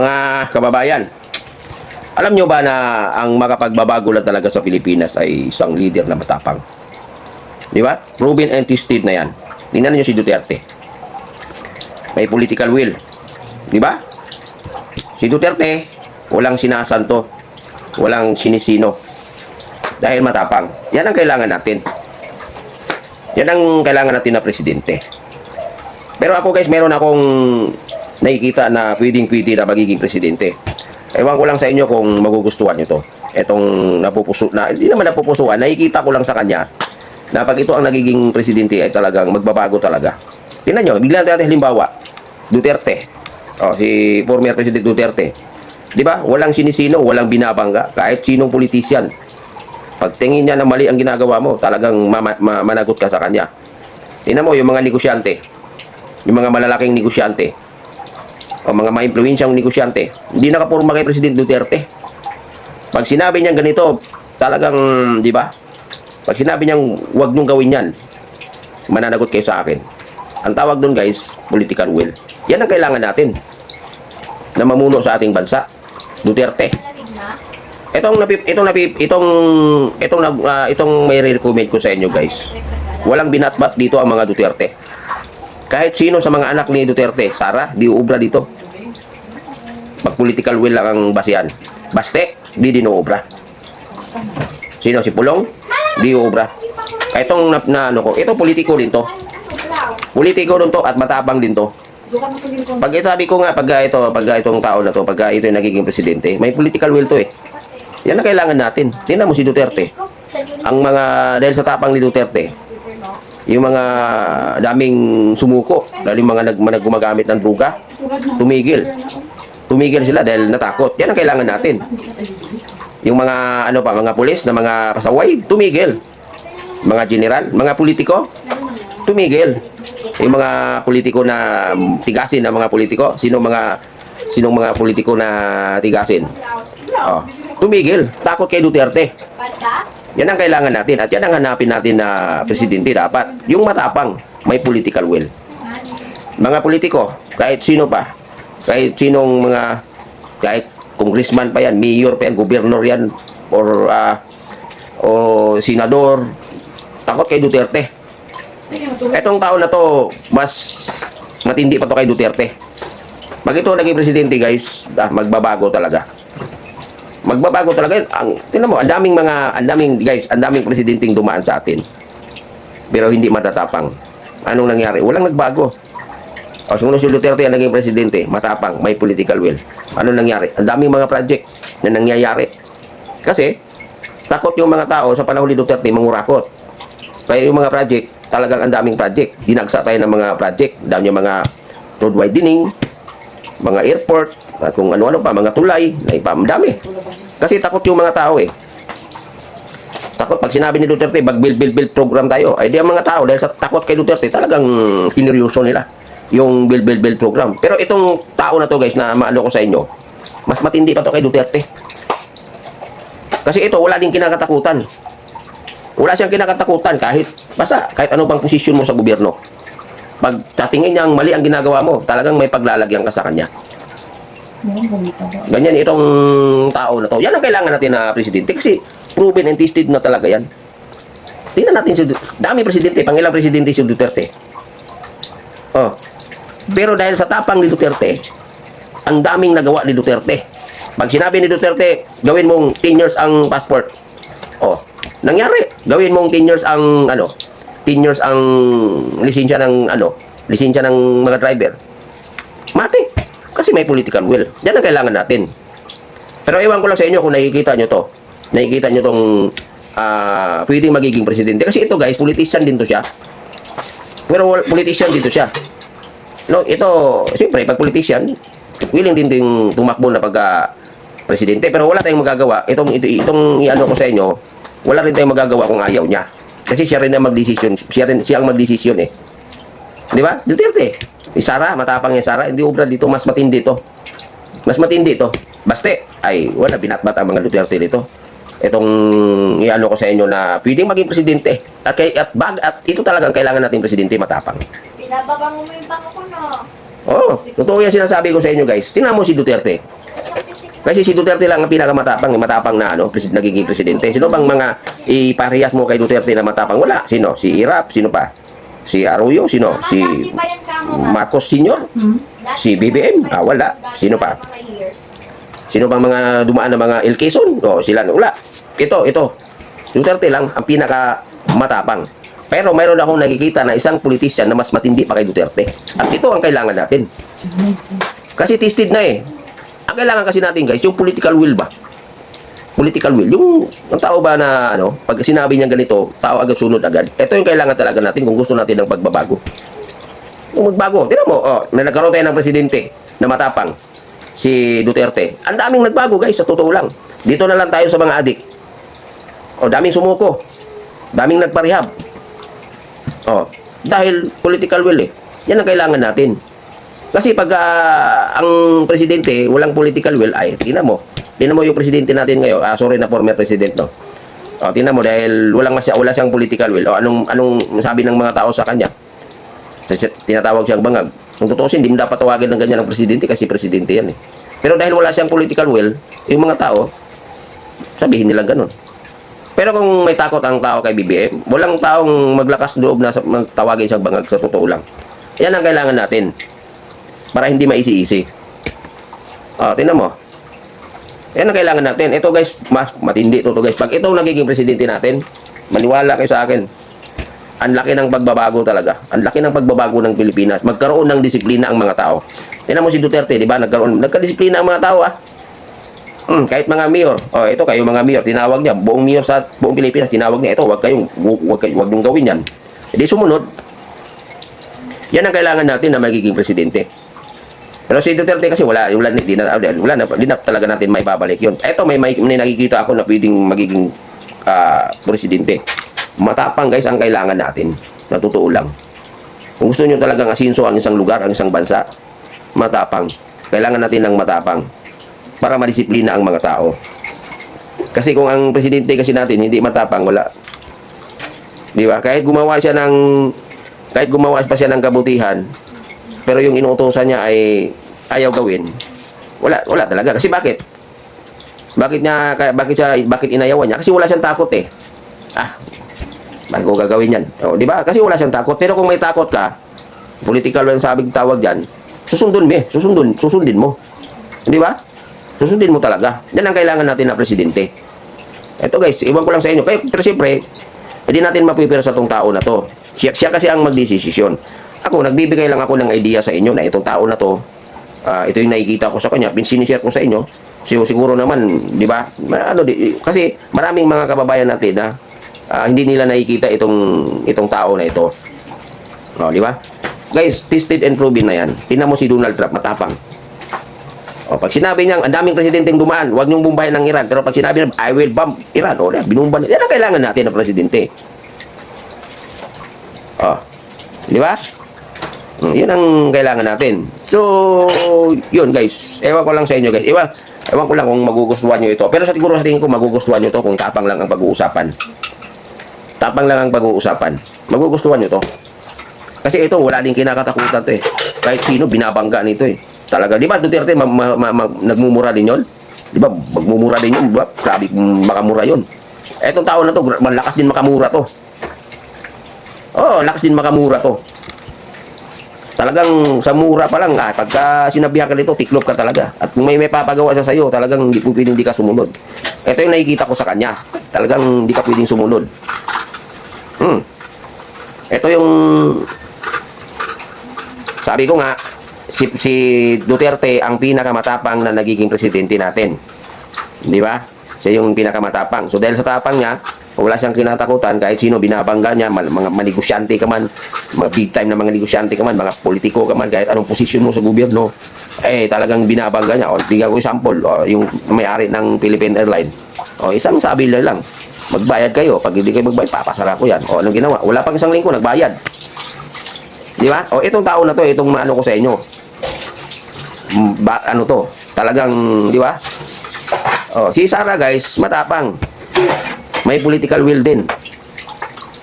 Mga kababayan, alam nyo ba na ang makapagbabago lang talaga sa Pilipinas ay isang leader na matapang? Di ba? Proven and tested na yan. Tingnan nyo si Duterte. May political will. Di ba? Si Duterte, walang sinasanto, walang sinisino. Dahil matapang. Yan ang kailangan natin. Yan ang kailangan natin na presidente. Pero ako guys, meron akong nakikita na pwedeng-pwede na magiging presidente. Ewan ko lang sa inyo kung magugustuhan nyo to. Etong napupuso na, hindi naman napupusuan, nakikita ko lang sa kanya na pag ito ang nagiging presidente ay talagang magbabago talaga. Tingnan nyo, bigla natin halimbawa, Duterte. Si former President Duterte. Di ba? Walang sinisino, walang binabangga, kahit sinong politician. Pag tingin niya na mali ang ginagawa mo, talagang managot ka sa kanya. Tingnan mo, yung mga negosyante, yung mga malalaking negosyante, o mga ma-influensyang negosyante, hindi nakapurma kay President Duterte. Pag sinabi niyang ganito, talagang, di ba? Pag sinabi niyang, huwag niyong gawin yan, mananagot kayo sa akin. Ang tawag doon guys, political will. Yan ang kailangan natin na mamuno sa ating bansa. Duterte. Itong may recommend ko sa inyo guys. Walang binatbat dito ang mga Duterte. Kahit sino sa mga anak ni Duterte, Sara, di uubra dito. Pag political will lang ang basihan. Baste, di dinuubra. Sino? Si Pulong? Di uubra. Itong ito politiko din to. Politiko din to at matapang din to. Pag sabi ko nga, pag itong tao na to, pag ito yung nagiging presidente, may political will to eh. Yan ang kailangan natin. Tingnan mo si Duterte. Dahil sa tapang ni Duterte, yung mga daming sumuko, dahil yung mga gumagamit ng druga, tumigil. Tumigil sila dahil natakot. Yan ang kailangan natin. Yung mga mga pulis na mga pasaway, tumigil. Mga general, mga politiko, tumigil. Yung mga politiko na tigasin na mga politiko, sinong mga politiko na tigasin? Tumigil. Takot kay Duterte. Yan ang kailangan natin at yan ang hanapin natin na presidente dapat. Yung matapang, may political will. Mga politiko, kahit sino pa, kahit congressman pa yan, mayor pa yan, gobernador yan, o senador, takot kay Duterte. Etong tao na to, mas matindi pa to kay Duterte. Pag ito naging presidente guys, magbabago talaga. Magbabago talaga. Tingnan mo, ang daming presidenteng dumaan sa atin. Pero hindi matatapang. Anong nangyari? Walang nagbago. Sumunod si Duterte ang naging presidente, matapang, may political will. Anong nangyari? Ang daming mga project na nangyayari. Kasi, takot yung mga tao sa panahon ni Duterte, mangurakot. Kaya yung mga project, talagang ang daming project. Dinagsa tayo ng mga project. Dami yung mga road widening, mga airport, at kung ano-ano pa, mga tulay, dami. Kasi takot yung mga tao eh. Takot pag sinabi ni Duterte, build program tayo. Ay di ang mga tao, dahil sa takot kay Duterte, talagang piniryoso nila yung build program. Pero itong tao na to guys, na maano ko sa inyo, mas matindi pa to kay Duterte. Kasi ito, wala din kinakatakutan. Wala siyang kinakatakutan kahit ano pang posisyon mo sa gobyerno. Pag tatingin niyang mali ang ginagawa mo, talagang may paglalagyan ka sa kanya. Ganyan itong tao na to. Yan ang kailangan natin na presidente kasi proven and tested na talaga yan. Tingnan natin si dami presidente, pangilang presidente si Duterte. Pero dahil sa tapang ni Duterte, ang daming nagawa ni Duterte. Pag sinabi ni Duterte, gawin mong 10 years ang passport. Nangyari. Gawin mong 10 years ang 10 years ang lisensya ng mga driver. Mati. Kasi may political will. Yan ang kailangan natin. Pero ewan ko lang sa inyo kung nakikita nyo to. Nakikita nyo tong pwedeng magiging presidente. Kasi ito guys, politician din to siya. Pero politician dito siya. No, ito, siyempre, pag politician, willing din tumakbo na pagka-presidente. Pero wala tayong magagawa. Itong i-ano ko sa inyo, wala rin tayong magagawa kung ayaw niya. Kasi siya rin ang magdesisyon. Siya ang magdesisyon eh. Di ba? Duterte. Sara, matapang yung Sara. Hindi ubra dito. Mas matindi to. Mas matindi to. Baste. Ay, wala. Binatbat ang mga Duterte dito. Itong i-ano ko sa inyo na pwedeng maging presidente. At ito talagang kailangan natin presidente matapang. Pinababa mo yung bango ko no. Oh, totoo yan sinasabi ko sa inyo guys. Tingnan mo si Duterte. Kasi si Duterte lang ang pinakamatapang, matapang na nagiging presidente. Sino bang mga iparehas mo kay Duterte na matapang? Wala. Sino? Si Irap, sino pa? Si Arroyo, sino? Si Marcos Sr., si BBM, wala. Sino pa? Sino bang mga dumaan na mga El Quezon? Sila, wala. Ito. Duterte lang ang pinaka matapang. Pero mayroon akong nakikita na isang politician na mas matindi pa kay Duterte. At ito ang kailangan natin. Kasi tested na eh. Ang kailangan kasi natin guys, yung political will ba? Political will. Yung ang tao ba na pag sinabi niya ganito, tao agad sunod agad. Ito yung kailangan talaga natin kung gusto natin ng pagbabago. Yung magbago. Tignan mo, may nagkaroon tayo ng presidente na matapang. Si Duterte. Ang daming nagbago guys, sa totoo lang. Dito na lang tayo sa mga adik. Daming sumuko. Daming nagparehab. Dahil political will eh. Yan ang kailangan natin. Kasi pag ang presidente walang political will, tingnan mo yung presidente natin ngayon, sorry na former president, no? Tingnan mo, dahil wala siyang political will, anong sabi ng mga tao sa kanya? Tinatawag siyang bangag. Kung tutusin, hindi mo dapat tawagin ng ganyan ng presidente kasi presidente yan eh. Pero dahil wala siyang political will, yung mga tao, sabihin nila ganun. Pero kung may takot ang tao kay BBM, walang taong maglakas loob na magtawagin siyang bangag, sa totoo lang. Yan ang kailangan natin. Para hindi maisi-isi. Tingnan mo. Yan ang kailangan natin. Ito guys, mas matindi ito guys. Pag ito nagiging presidente natin, maniwala kayo sa akin. Ang laki ng pagbabago talaga. Ang laki ng pagbabago ng Pilipinas. Magkaroon ng disiplina ang mga tao. Tingnan mo si Duterte, di ba? Nagka-disiplina ang mga tao kahit mga mayor. Ito kayo mga mayor, tinawag niya. Buong mayor sa buong Pilipinas, tinawag niya. Ito, wag niyong gawin yan. Hindi sumunod. Yan ang kailangan natin na magiging presidente. Pero si Duterte kasi wala na talaga natin may babalik yun. Ito may nakikita ako na pwedeng magiging presidente. Matapang guys ang kailangan natin. Na totoo lang. Kung gusto nyo talagang asinso ang isang lugar, ang isang bansa, matapang. Kailangan natin ng matapang para madisiplina ang mga tao. Kasi kung ang presidente kasi natin hindi matapang, wala. Di ba? Kahit gumawa pa siya ng kabutihan, pero yung inuutosan niya ay ayaw gawin, wala talaga. Kasi bakit inayawan niya? Kasi wala siyang takot eh. Bakit ko gagawin yan? Di ba? Kasi wala siyang takot. Pero kung may takot ka, political lang sabing tawag dyan, susundin mo. Di ba? Susundin mo talaga. Yan ang kailangan natin na presidente. Ito guys, iwan ko lang sa inyo. Pero siyempre, hindi natin mapipira sa tong tao na to. Siya kasi ang magdesisyon. Ako, nagbibigay lang ako ng idea sa inyo na itong tao na to, ito yung nakikita ko sa kanya, sinishare ko sa inyo. Siguro naman, di ba? Kasi maraming mga kababayan natin na hindi nila nakikita itong tao na ito. Di ba? Guys, tested and proven na yan. Tingnan mo si Donald Trump, matapang. Pag sinabi niya, ang daming presidenteng dumaan, huwag niyong bumbahin ng Iran. Pero pag sinabi niya, I will bomb Iran, binumba niya. Yan ang kailangan natin na presidente. Di ba? Yun ang kailangan natin. So, yun guys. Ewan ko lang sa inyo guys. Ewan ko lang kung magugustuhan nyo ito. Pero siguro sa tingin ko magugustuhan nyo ito kung tapang lang ang pag-uusapan. Tapang lang ang pag-uusapan. Magugustuhan nyo ito. Kasi ito, wala din kinakatakutan ito eh. Kahit sino, binabangga nito eh. Talaga. Di ba Duterte, nagmumura din yun? Di ba? Magmumura din yun. Grabe makamura yun. Etong tao na to, malakas din makamura to. Lakas din makamura to. Talagang sa mura pa lang, pagka sinabihan ka nito, tiklop ka talaga. At kung may papagawa siya sa'yo, talagang hindi ka sumunod. Ito yung nakikita ko sa kanya. Talagang hindi ka pwedeng sumunod. Ito yung sabi ko nga, si Duterte ang pinakamatapang na nagiging presidente natin. Di ba? Siya yung pinakamatapang. So dahil sa tapang niya, wala siyang kinatakutan, kahit sino binabangga niya, mga negosyante ka man, mga big time na mga negosyante ka man, mga politiko ka man, kahit anong posisyon mo sa gobyerno, talagang binabangga niya. Bigyan ko example, yung may-ari ng Philippine Airlines. Isang sabi lang, magbayad kayo. Pag hindi kayo magbayad, papasara ko yan. Anong ginawa? Wala pang isang linggo, nagbayad. Di ba? Itong tao na to, itong ano ko sa inyo. Ano to? Talagang, di ba? Si Sara guys, matapang. May political will din.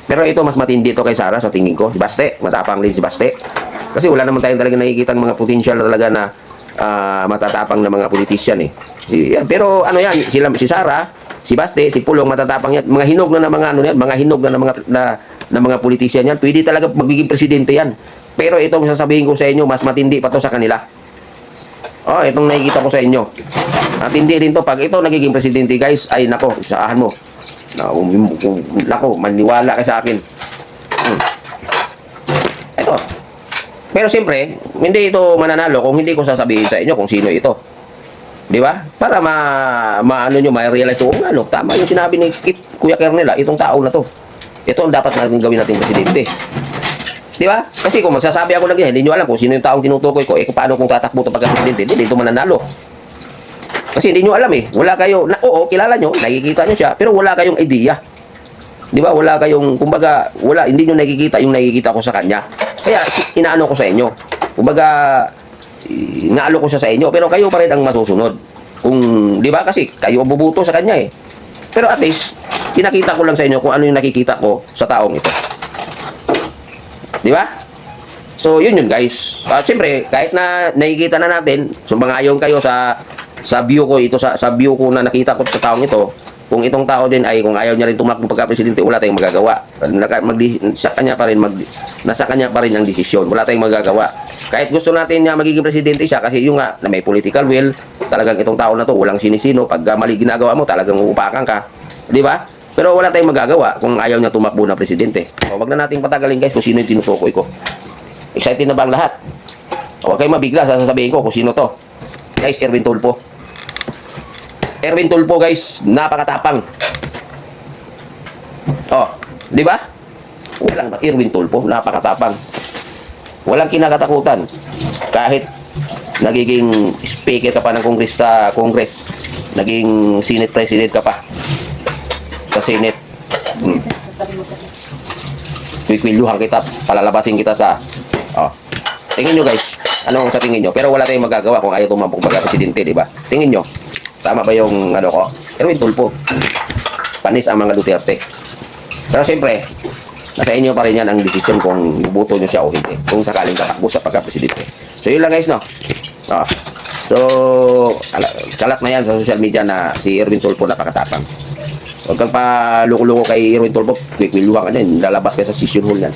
Pero ito mas matindi ito kay Sara sa tingin ko. Si Baste, matapang din si Baste. Kasi wala naman tayong talaga nakikitang mga potential talaga na matatapang na mga politician eh. Pero ano yan, si Sara, si Baste, si Pulong matatapang yan. Mga hinog na mga ano yan, mga hinog na na mga politician yan. Pwede talaga magiging presidente yan. Pero itong sasabihin ko sa inyo, mas matindi pa to sa kanila. Oh, itong nakikita ko sa inyo. Matindi din to. Pag ito nagiging presidente, guys, ay nako, isaahan mo. Nako, maniwala ka sa akin. Ito. Pero siyempre, hindi ito mananalo kung hindi ko sasabihin sa inyo kung sino ito. Di ba? Para maano nyo, ma-realize ko, ano, tama yung sinabi ni Kuya Kernel, itong tao na to. Ito ang dapat natin gawin nating presidente. Di ba? Kasi kung magsasabi ako na ganyan, hindi nyo alam kung sino yung taong tinutukoy ko, paano kung tatakbo ito pagka-presidente, hindi ito mananalo. Kasi hindi nyo alam eh. Wala kayo, oo, kilala nyo, nakikita nyo siya, pero wala kayong idea. Di ba? Wala kayong, kumbaga, hindi nyo nakikita yung nakikita ko sa kanya. Kaya, inaano ko sa inyo. Kumbaga, inaalo ko siya sa inyo, pero kayo pa rin ang masusunod. Kung, di ba? Kasi, kayo ang bubuto sa kanya eh. Pero at least, pinakita ko lang sa inyo kung ano yung nakikita ko sa taong ito. Di ba? So, yun guys. Siyempre, kahit na nakikita na natin, sumbangayon kayo sa view ko, ito sa view ko na nakita ko sa taong ito, kung itong tao din ay kung ayaw niya rin tumakbo pagka-presidente, wala tayong magagawa. Nasa kanya pa rin ang desisyon. Wala tayong magagawa. Kahit gusto natin niya magiging presidente siya kasi yung nga na may political will, talagang itong tao na to walang sinisino, pag mali ginagawa mo, talagang uupakan ka. Di ba? Pero wala tayong magagawa kung ayaw niya tumakbo na presidente. So, wag na nating patagalin guys kung sino yung tinutukoy ko. Excited na ba ang lahat? Huwag kayong mabigla, sasabihin ko kung sino to. Guys, Erwin Tulfo. Erwin Tulfo guys, napakatapang. Oh, di ba? Walang Erwin Tulfo, napakatapang. Walang kinakatakutan. Kahit nagiging speaker ka pa ng Congress, naging Senate President ka pa. Sa Senate. Kwikwilduhan kita, palalabasin kita sa tingin nyo guys, ano sa tingin nyo? Pero wala tayong magagawa kung ayaw tumampok pagka-presidente, di ba? Tingin nyo, tama ba yung ano ko? Erwin Tulfo. Panis ang mga Duterte. Pero siyempre, nasa inyo pa rin yan ang desisyon kung buto nyo siya o hindi. Kung sakaling tatakbo sa pagka-presidente. So yun lang guys, no? So, kalat na yan sa social media na si Erwin Tulfo napakatapang. Huwag kang pa luko-luko kay Erwin Tulfo, kwikwiluhan ka dyan, lalabas ka sa session hall yan.